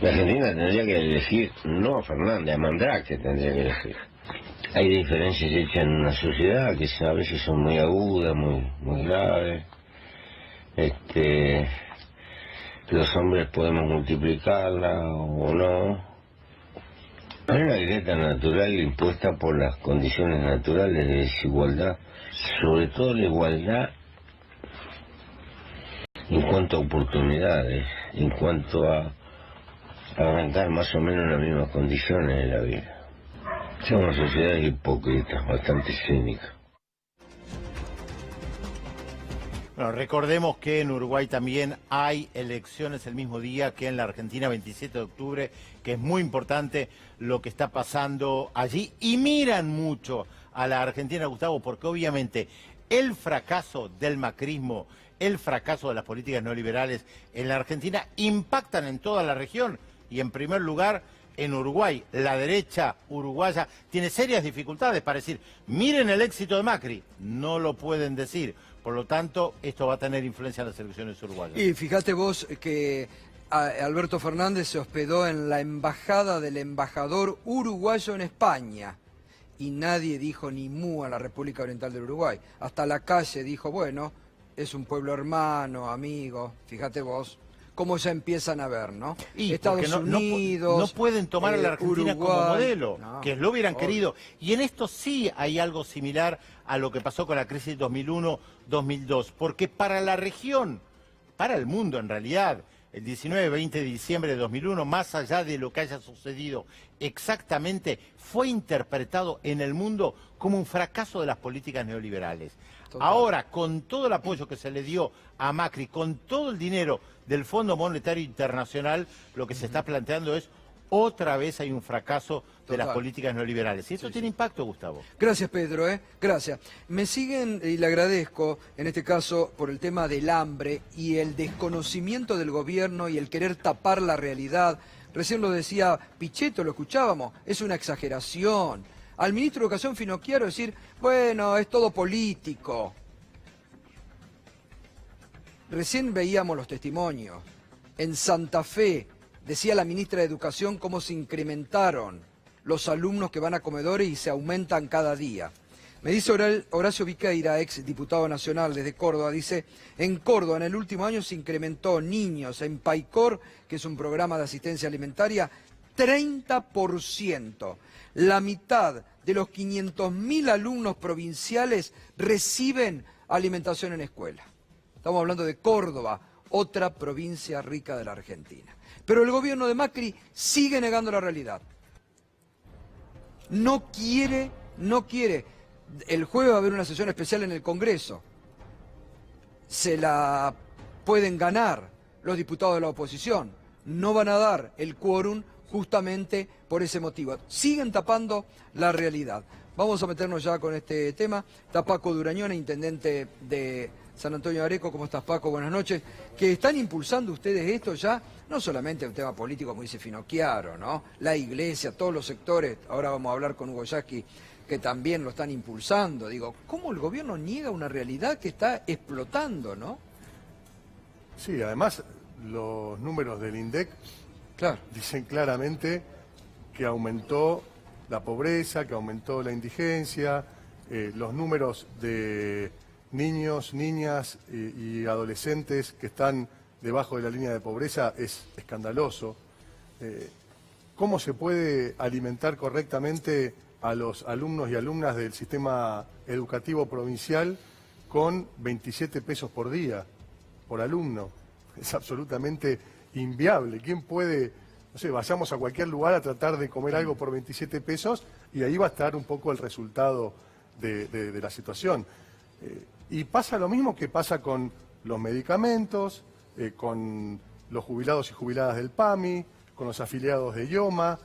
La Argentina tendría que elegir, no a Fernández, a Mandrake tendría que elegir. Hay diferencias hechas en una sociedad que a veces son muy agudas, muy graves. Los hombres podemos multiplicarla o no. Hay una grieta natural impuesta por las condiciones naturales de desigualdad, sobre todo la igualdad en cuanto a oportunidades, en cuanto a arrancar más o menos en las mismas condiciones de la vida. Somos una sociedad hipócrita, bastante cínica. Bueno, recordemos que en Uruguay también hay elecciones el mismo día que en la Argentina, 27 de octubre, que es muy importante lo que está pasando allí. Y miran mucho a la Argentina, Gustavo, porque obviamente el fracaso del macrismo, el fracaso de las políticas neoliberales en la Argentina impactan en toda la región. Y en primer lugar, en Uruguay, la derecha uruguaya tiene serias dificultades para decir, miren el éxito de Macri. No lo pueden decir. Por lo tanto, esto va a tener influencia en las elecciones uruguayas. Y fíjate vos que Alberto Fernández se hospedó en la embajada del embajador uruguayo en España. Y nadie dijo ni mu a la República Oriental del Uruguay. Hasta la calle dijo, bueno, es un pueblo hermano, amigo. Fíjate vos cómo ya empiezan a ver, ¿no? Y Estados Unidos, no pueden tomar a la Argentina Uruguay, como modelo, no, que lo hubieran obvio. querido. Y en esto sí hay algo similar a lo que pasó con la crisis 2001-2002, porque para la región, para el mundo en realidad, el 19-20 de diciembre de 2001, más allá de lo que haya sucedido exactamente, fue interpretado en el mundo como un fracaso de las políticas neoliberales. Total. Ahora, con todo el apoyo que se le dio a Macri, con todo el dinero del Fondo Monetario Internacional, lo que se está planteando es otra vez hay un fracaso de las políticas neoliberales. Y eso tiene impacto, Gustavo. Gracias, Pedro, gracias. Me siguen, y le agradezco, en este caso, por el tema del hambre y el desconocimiento del gobierno y el querer tapar la realidad. Recién lo decía Pichetto, lo escuchábamos, es una exageración. Al ministro de Educación Finocchiaro decir, bueno, es todo político. Recién veíamos los testimonios. En Santa Fe, decía la ministra de Educación cómo se incrementaron los alumnos que van a comedores y se aumentan cada día. Me dice Horacio Viqueira, ex diputado nacional desde Córdoba, dice, en Córdoba en el último año se incrementó niños en PAICOR, que es un programa de asistencia alimentaria, 30%. La mitad de los 500.000 alumnos provinciales reciben alimentación en escuela. Estamos hablando de Córdoba, otra provincia rica de la Argentina. Pero el gobierno de Macri sigue negando la realidad. No quiere. El jueves va a haber una sesión especial en el Congreso. Se la pueden ganar los diputados de la oposición. No van a dar el quórum justamente por ese motivo. Siguen tapando la realidad. Vamos a meternos ya con este tema. Está Paco Durañona, intendente de San Antonio de Areco. ¿Cómo estás, Paco? Buenas noches. Que están impulsando ustedes esto ya, no solamente un tema político, como dice Finocchiaro, ¿no? La iglesia, todos los sectores. Ahora vamos a hablar con Hugo Yasky, que también lo están impulsando. Digo, ¿cómo el gobierno niega una realidad que está explotando, no? Sí, además los números del INDEC dicen claramente que aumentó la pobreza, que aumentó la indigencia, los números de niños, niñas y adolescentes que están debajo de la línea de pobreza es escandaloso. ¿Cómo se puede alimentar correctamente a los alumnos y alumnas del sistema educativo provincial con 27 pesos por día, por alumno? Es absolutamente inviable. ¿Quién puede, no sé, vayamos a cualquier lugar a tratar de comer algo por 27 pesos y ahí va a estar un poco el resultado de la situación? Y pasa lo mismo que pasa con los medicamentos, con los jubilados y jubiladas del PAMI, con los afiliados de IOMA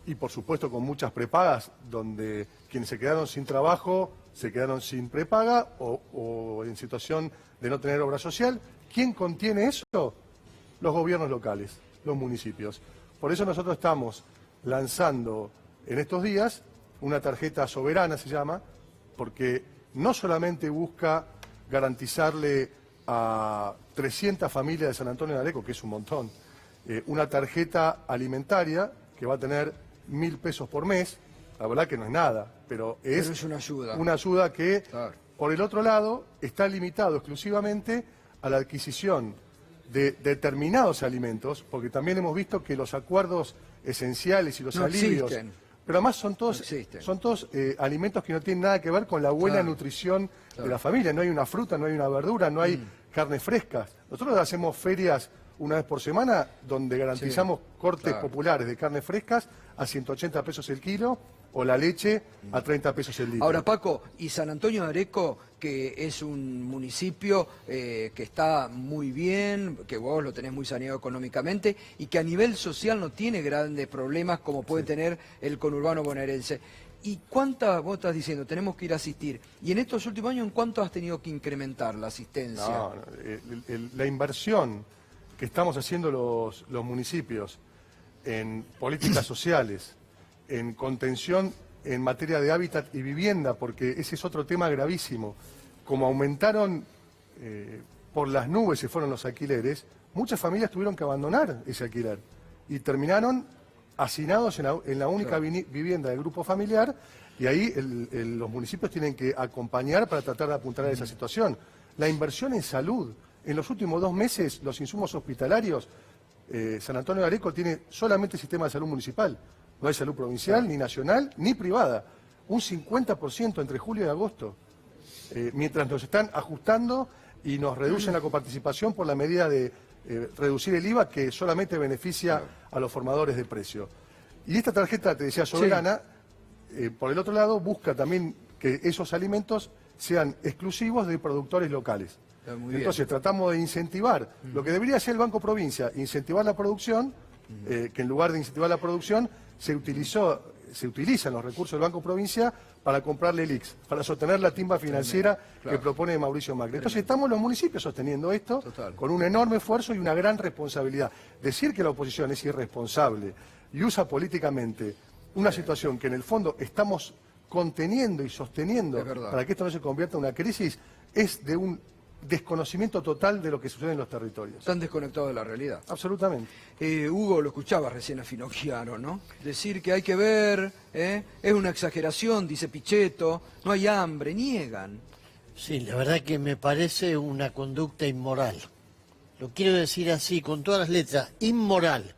y por supuesto con muchas prepagas donde quienes se quedaron sin trabajo se quedaron sin prepaga o en situación de no tener obra social. ¿Quién contiene eso? Los gobiernos locales, los municipios. Por eso nosotros estamos lanzando en estos días una tarjeta soberana, se llama, porque no solamente busca garantizarle a 300 familias de San Antonio de Areco, que es un montón, una tarjeta alimentaria que va a tener 1.000 pesos por mes. La verdad que no es nada, pero es una ayuda. Una ayuda que, claro, por el otro lado, está limitado exclusivamente a la adquisición de determinados alimentos, porque también hemos visto que los acuerdos esenciales y los no alivios... existen. Pero además son todos, alimentos que no tienen nada que ver con la buena Claro, nutrición claro, de la familia. No hay una fruta, no hay una verdura, no hay carnes frescas. Nosotros hacemos ferias una vez por semana donde garantizamos cortes claro, populares de carnes frescas a 180 pesos el kilo o la leche a 30 pesos el litro. Ahora, Paco, y San Antonio de Areco, que es un municipio que está muy bien, que vos lo tenés muy saneado económicamente y que a nivel social no tiene grandes problemas como puede tener el conurbano bonaerense. ¿Y cuántas, vos estás diciendo, tenemos que ir a asistir? ¿Y en estos últimos años en cuánto has tenido que incrementar la asistencia? No, la inversión que estamos haciendo los municipios en políticas sociales, en contención en materia de hábitat y vivienda, porque ese es otro tema gravísimo. Como aumentaron por las nubes se fueron los alquileres, muchas familias tuvieron que abandonar ese alquiler y terminaron hacinados en la única vivienda del grupo familiar, y ahí los municipios tienen que acompañar para tratar de apuntar a esa situación. La inversión en salud, en los últimos 2 meses los insumos hospitalarios, San Antonio de Areco tiene solamente sistema de salud municipal. No hay salud provincial, ni nacional, ni privada. Un 50% entre julio y agosto. Mientras nos están ajustando y nos reducen la coparticipación por la medida de reducir el IVA que solamente beneficia a los formadores de precio. Y esta tarjeta, te decía, soberana, por el otro lado, busca también que esos alimentos sean exclusivos de productores locales. Entonces tratamos de incentivar lo que debería hacer el Banco Provincia, incentivar la producción, que en lugar de incentivar la producción se utilizan los recursos del Banco Provincia para comprarle LICs, para sostener la timba financiera que propone Mauricio Macri. Entonces estamos los municipios sosteniendo esto con un enorme esfuerzo y una gran responsabilidad. Decir que la oposición es irresponsable y usa políticamente una situación que en el fondo estamos conteniendo y sosteniendo para que esto no se convierta en una crisis es de un desconocimiento total de lo que sucede en los territorios. Están desconectados de la realidad. Absolutamente. Hugo, lo escuchaba recién a Finocchiaro, ¿no? Decir que hay que ver, es una exageración, dice Pichetto, no hay hambre, niegan. Sí, la verdad que me parece una conducta inmoral. Lo quiero decir así, con todas las letras, inmoral.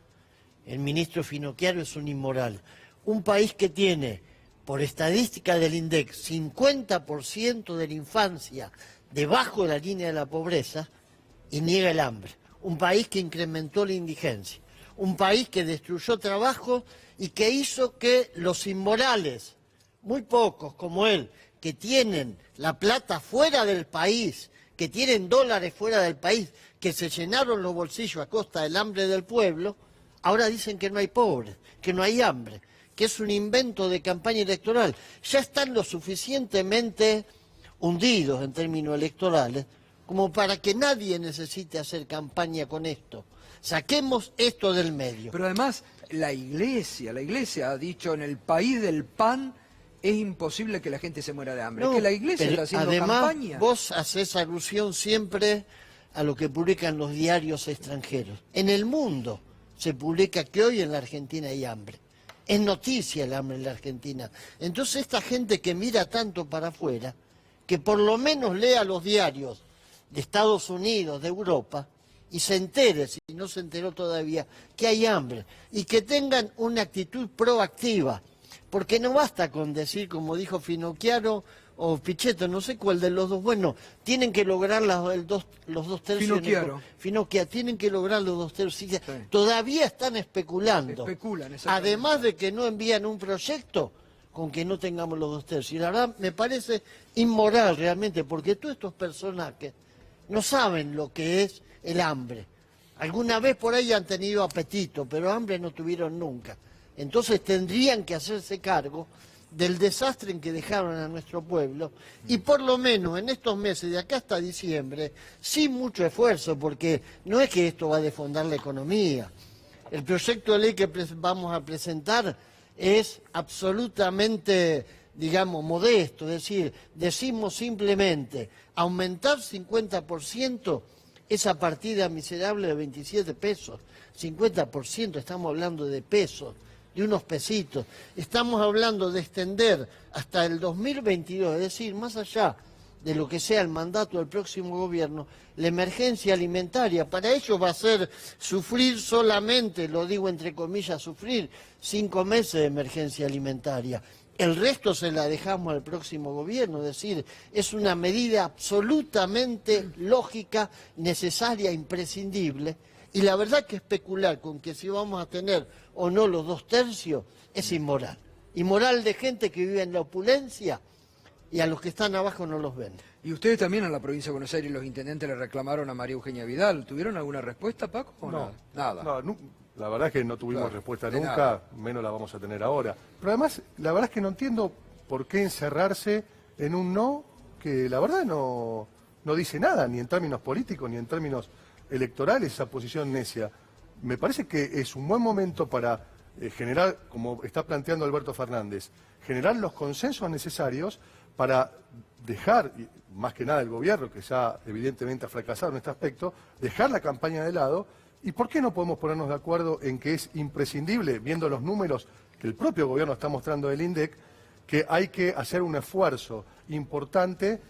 El ministro Finocchiaro es un inmoral. Un país que tiene, por estadística del INDEC, 50% de la infancia debajo de la línea de la pobreza y niega el hambre. Un país que incrementó la indigencia. Un país que destruyó trabajo y que hizo que los inmorales, muy pocos como él, que tienen la plata fuera del país, que tienen dólares fuera del país, que se llenaron los bolsillos a costa del hambre del pueblo, ahora dicen que no hay pobres, que no hay hambre, que es un invento de campaña electoral. Ya están lo suficientemente hundidos en términos electorales, como para que nadie necesite hacer campaña con esto. Saquemos esto del medio. Pero además, la iglesia ha dicho, en el país del pan es imposible que la gente se muera de hambre. No, es que la iglesia está haciendo además, campaña. Vos haces alusión siempre a lo que publican los diarios extranjeros. En el mundo se publica que hoy en la Argentina hay hambre. Es noticia el hambre en la Argentina. Entonces esta gente que mira tanto para afuera, que por lo menos lea los diarios de Estados Unidos, de Europa, y se entere, si no se enteró todavía, que hay hambre, y que tengan una actitud proactiva, porque no basta con decir, como dijo Finocchiaro o Pichetto, no sé cuál de los dos, bueno, tienen que lograr los dos tercios. Finocchiaro, tienen que lograr los 2 tercios. Sí. Todavía están especulando. Especulan, además de que no envían un proyecto con que no tengamos los 2 tercios. Y la verdad me parece inmoral realmente, porque todos estos personajes no saben lo que es el hambre. Alguna vez por ahí han tenido apetito, pero hambre no tuvieron nunca. Entonces tendrían que hacerse cargo del desastre en que dejaron a nuestro pueblo y por lo menos en estos meses, de acá hasta diciembre, sin mucho esfuerzo, porque no es que esto va a desfondar la economía. El proyecto de ley que vamos a presentar es absolutamente, digamos, modesto, es decir, decimos simplemente aumentar 50% esa partida miserable de 27 pesos, 50%, estamos hablando de pesos, de unos pesitos. Estamos hablando de extender hasta el 2022, es decir, más allá de lo que sea el mandato del próximo gobierno, la emergencia alimentaria. Para ellos va a ser sufrir solamente, lo digo entre comillas, sufrir 5 meses de emergencia alimentaria. El resto se la dejamos al próximo gobierno, es decir, es una medida absolutamente lógica, necesaria, imprescindible. Y la verdad que especular con que si vamos a tener o no los 2/3 es inmoral. Inmoral de gente que vive en la opulencia y a los que están abajo no los ven. Y ustedes también en la provincia de Buenos Aires, los intendentes le reclamaron a María Eugenia Vidal. ¿Tuvieron alguna respuesta, Paco? ¿O No, nada. no, la verdad es que no tuvimos Claro, respuesta de nunca, nada. menos la vamos a tener ahora. Pero además, la verdad es que no entiendo por qué encerrarse en un no que la verdad no dice nada, ni en términos políticos, ni en términos electorales, esa posición necia. Me parece que es un buen momento para generar, como está planteando Alberto Fernández, generar los consensos necesarios para dejar, más que nada el gobierno, que ya evidentemente ha fracasado en este aspecto, dejar la campaña de lado. ¿Y por qué no podemos ponernos de acuerdo en que es imprescindible, viendo los números que el propio gobierno está mostrando del INDEC, que hay que hacer un esfuerzo importante,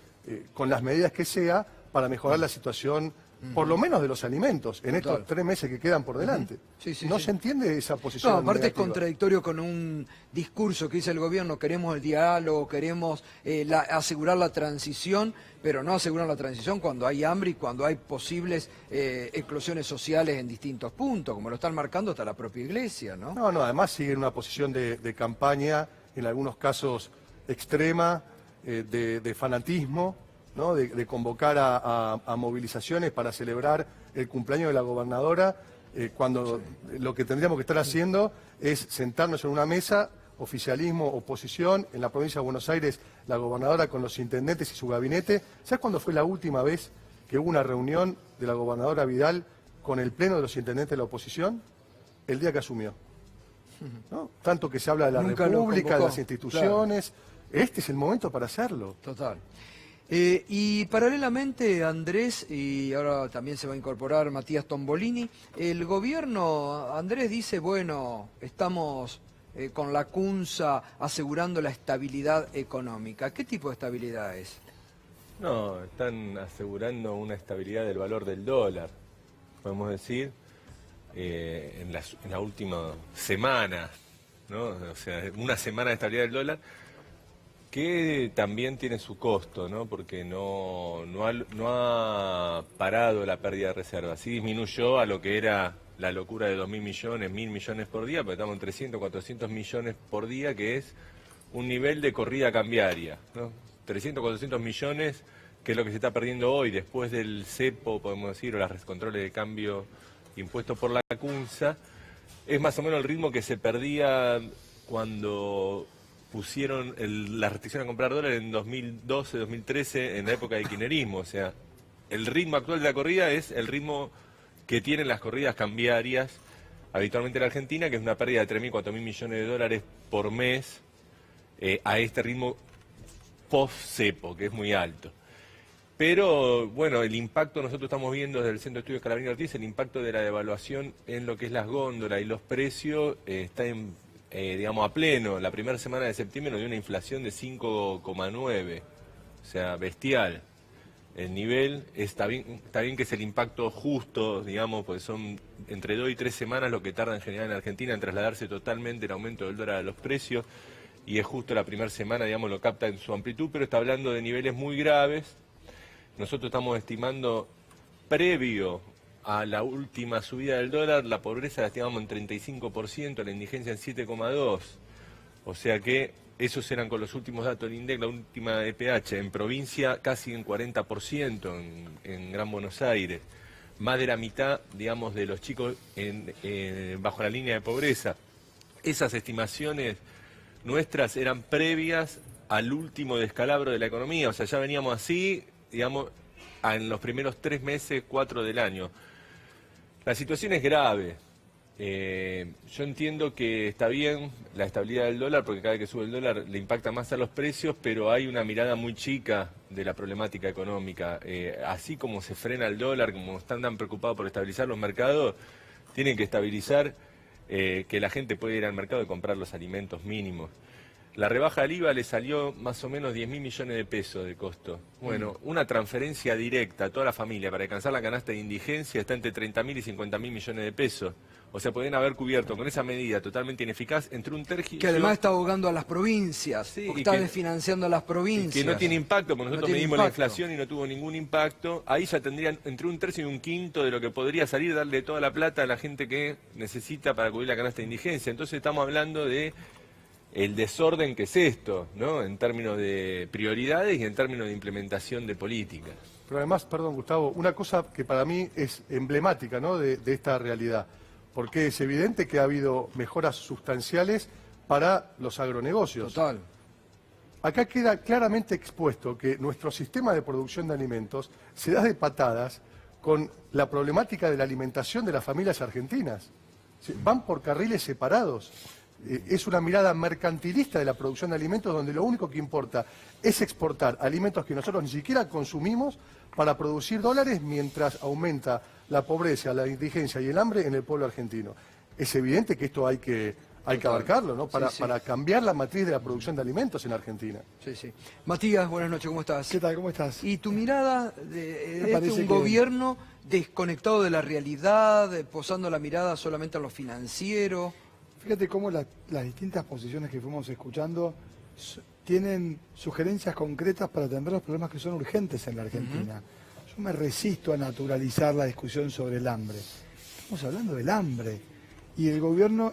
con las medidas que sea, para mejorar la situación, por lo menos de los alimentos, en estos 3 meses que quedan por delante? No se entiende esa posición. No, aparte negativa. es contradictorio con un discurso que dice el gobierno: queremos el diálogo, queremos asegurar la transición, pero no asegurar la transición cuando hay hambre y cuando hay posibles eclosiones sociales en distintos puntos, como lo están marcando hasta la propia Iglesia, ¿no? No, además sigue en una posición de campaña, en algunos casos extrema, de fanatismo, ¿no? De convocar a movilizaciones para celebrar el cumpleaños de la gobernadora, cuando lo que tendríamos que estar haciendo es sentarnos en una mesa, oficialismo, oposición, en la provincia de Buenos Aires, la gobernadora con los intendentes y su gabinete. ¿Sabes cuándo fue la última vez que hubo una reunión de la gobernadora Vidal con el pleno de los intendentes de la oposición? El día que asumió, ¿no? Tanto que se habla de la Nunca lo República, de convocó, las instituciones. Claro. Este es el momento para hacerlo. Total. Y paralelamente, Andrés, y ahora también se va a incorporar Matías Tombolini, el gobierno, Andrés dice, bueno, estamos con la CUNSA asegurando la estabilidad económica. ¿Qué tipo de estabilidad es? No, están asegurando una estabilidad del valor del dólar, podemos decir, en la última semana, ¿no? O sea, una semana de estabilidad del dólar, que también tiene su costo, ¿no? Porque no ha parado la pérdida de reservas. Sí disminuyó a lo que era la locura de 2.000 millones, 1.000 millones por día, pero estamos en 300, 400 millones por día, que es un nivel de corrida cambiaria, ¿no? 300, 400 millones, que es lo que se está perdiendo hoy, después del cepo, podemos decir, o los controles de cambio impuestos por la CUNSA, es más o menos el ritmo que se perdía cuando pusieron la restricción a comprar dólares en 2012, 2013, en la época del kirchnerismo. O sea, el ritmo actual de la corrida es el ritmo que tienen las corridas cambiarias habitualmente en la Argentina, que es una pérdida de 3.000, 4.000 millones de dólares por mes, a este ritmo post-cepo, que es muy alto. Pero, bueno, el impacto, nosotros estamos viendo desde el Centro de Estudios Scalabrini Ortiz, el impacto de la devaluación en lo que es las góndolas y los precios está digamos, a pleno. La primera semana de septiembre nos dio una inflación de 5,9, o sea, bestial. El nivel está bien que es el impacto justo, digamos, porque son entre 2 y 3 semanas lo que tarda en general en Argentina en trasladarse totalmente el aumento del dólar a los precios, y es justo la primera semana, digamos, lo capta en su amplitud, pero está hablando de niveles muy graves. Nosotros estamos estimando, previo a la última subida del dólar, la pobreza la estimamos en 35%, la indigencia en 7,2%. O sea que esos eran con los últimos datos del INDEC, la última EPH. En provincia casi en 40% en Gran Buenos Aires. Más de la mitad, digamos, de los chicos bajo la línea de pobreza. Esas estimaciones nuestras eran previas al último descalabro de la economía. O sea, ya veníamos así, digamos, en los primeros 3 meses, 4 del año. La situación es grave. Yo entiendo que está bien la estabilidad del dólar, porque cada vez que sube el dólar le impacta más a los precios, pero hay una mirada muy chica de la problemática económica. Así como se frena el dólar, como están tan preocupados por estabilizar los mercados, tienen que estabilizar que la gente pueda ir al mercado y comprar los alimentos mínimos. La rebaja del IVA le salió más o menos 10.000 millones de pesos de costo. Bueno, una transferencia directa a toda la familia para alcanzar la canasta de indigencia está entre 30.000 y 50.000 millones de pesos. O sea, pueden haber cubierto con esa medida totalmente ineficaz entre un tercio... Que además está ahogando a las provincias, sí, está desfinanciando a las provincias. Que no tiene impacto, porque nosotros medimos impacto. la inflación y no tuvo ningún impacto. Ahí ya tendrían entre un tercio y un quinto de lo que podría salir, darle toda la plata a la gente que necesita para cubrir la canasta de indigencia. Entonces estamos hablando de el desorden que es esto, ¿no? En términos de prioridades y en términos de implementación de políticas. Pero además, perdón Gustavo, una cosa que para mí es emblemática, ¿no?, de esta realidad, porque es evidente que ha habido mejoras sustanciales para los agronegocios. Total. Acá queda claramente expuesto que nuestro sistema de producción de alimentos se da de patadas con la problemática de la alimentación de las familias argentinas. Van por carriles separados. Es una mirada mercantilista de la producción de alimentos donde lo único que importa es exportar alimentos que nosotros ni siquiera consumimos para producir dólares mientras aumenta la pobreza, la indigencia y el hambre en el pueblo argentino. Es evidente que esto hay que abarcarlo, ¿no? Para cambiar la matriz de la producción de alimentos en Argentina. Sí, sí. Matías, buenas noches, ¿cómo estás? ¿Qué tal? ¿Cómo estás? Y tu mirada de un parece gobierno desconectado de la realidad, posando la mirada solamente en lo financiero. Fíjate cómo las distintas posiciones que fuimos escuchando tienen sugerencias concretas para atender los problemas que son urgentes en la Argentina. Yo me resisto a naturalizar la discusión sobre el hambre. Estamos hablando del hambre. Y el gobierno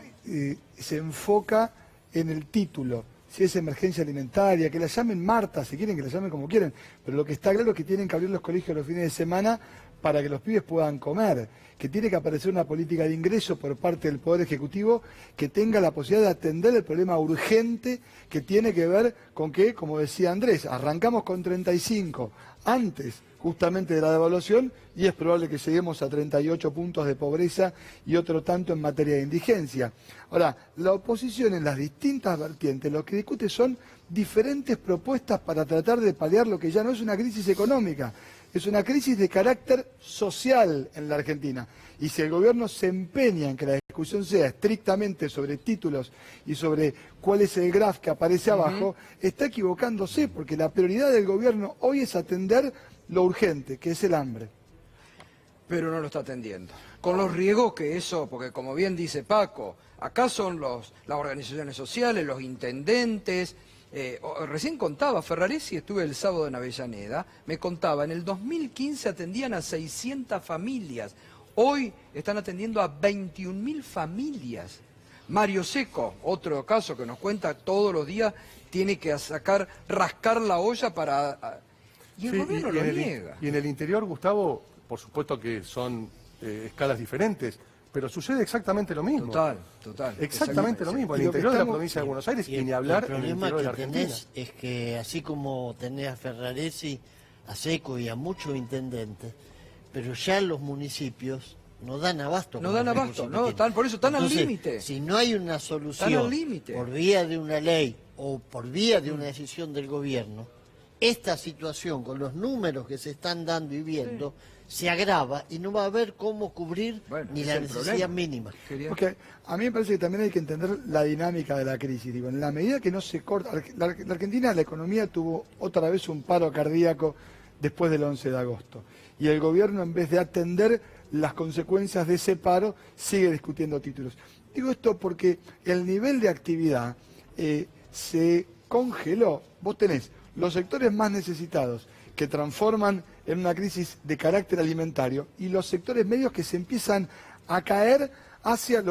se enfoca en el título. Si es emergencia alimentaria, que la llamen Marta, si quieren, que la llamen como quieren. Pero lo que está claro es que tienen que abrir los colegios los fines de semana para que los pibes puedan comer, que tiene que aparecer una política de ingreso por parte del Poder Ejecutivo que tenga la posibilidad de atender el problema urgente que tiene que ver con que, como decía Andrés, arrancamos con 35 antes justamente de la devaluación y es probable que lleguemos a 38 puntos de pobreza y otro tanto en materia de indigencia. Ahora, la oposición en las distintas vertientes lo que discute son diferentes propuestas para tratar de paliar lo que ya no es una crisis económica, es una crisis de carácter social en la Argentina. Y si el gobierno se empeña en que la discusión sea estrictamente sobre títulos y sobre cuál es el graph que aparece abajo, está equivocándose, porque la prioridad del gobierno hoy es atender lo urgente, que es el hambre. Pero no lo está atendiendo. Con los riesgos que eso, porque como bien dice Paco, acá son las organizaciones sociales, los intendentes. Recién contaba, Ferraresi, estuve el sábado en Avellaneda, me contaba, en el 2015 atendían a 600 familias, hoy están atendiendo a 21.000 familias. Mario Seco, otro caso que nos cuenta todos los días, tiene que rascar la olla para... Y el gobierno lo niega. Y en el interior, Gustavo, por supuesto que son escalas diferentes, pero sucede exactamente lo mismo. Total. Exactamente lo mismo. En el interior de la provincia de Buenos Aires y ni hablar en el interior de la Argentina. El problema que tenés es que así como tenés a Ferraresi, a Seco y a muchos intendentes, pero ya los municipios no dan abasto. No dan abasto, por eso están al límite. Si no hay una solución por vía de una ley o por vía de una decisión del gobierno, esta situación con los números que se están dando y viendo se agrava y no va a haber cómo cubrir ni la necesidad mínima. Porque a mí me parece que también hay que entender la dinámica de la crisis. Digo, en la medida que no se corta... La Argentina, la economía tuvo otra vez un paro cardíaco después del 11 de agosto. Y el gobierno, en vez de atender las consecuencias de ese paro, sigue discutiendo títulos. Digo esto porque el nivel de actividad se congeló. Vos tenés los sectores más necesitados que transforman en una crisis de carácter alimentario y los sectores medios que se empiezan a caer hacia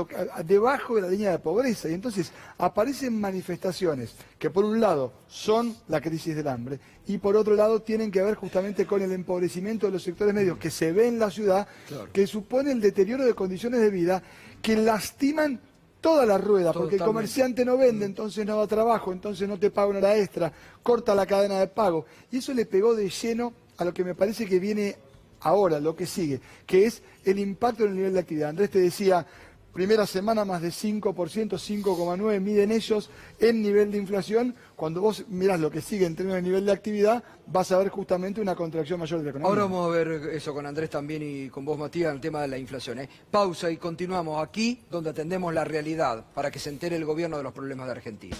debajo de la línea de pobreza. Y entonces aparecen manifestaciones que por un lado son la crisis del hambre y por otro lado tienen que ver justamente con el empobrecimiento de los sectores medios que se ve en la ciudad, que supone el deterioro de condiciones de vida que lastiman toda la rueda, porque el comerciante no vende, entonces no da trabajo, entonces no te paga una hora extra, corta la cadena de pago. Y eso le pegó de lleno a lo que me parece que viene ahora, lo que sigue, que es el impacto en el nivel de actividad. Andrés te decía, primera semana más de 5%, 5,9% miden ellos en nivel de inflación. Cuando vos mirás lo que sigue en términos de nivel de actividad, vas a ver justamente una contracción mayor de la economía. Ahora vamos a ver eso con Andrés también y con vos, Matías, el tema de la inflación. Pausa y continuamos aquí, donde atendemos la realidad, para que se entere el gobierno de los problemas de Argentina.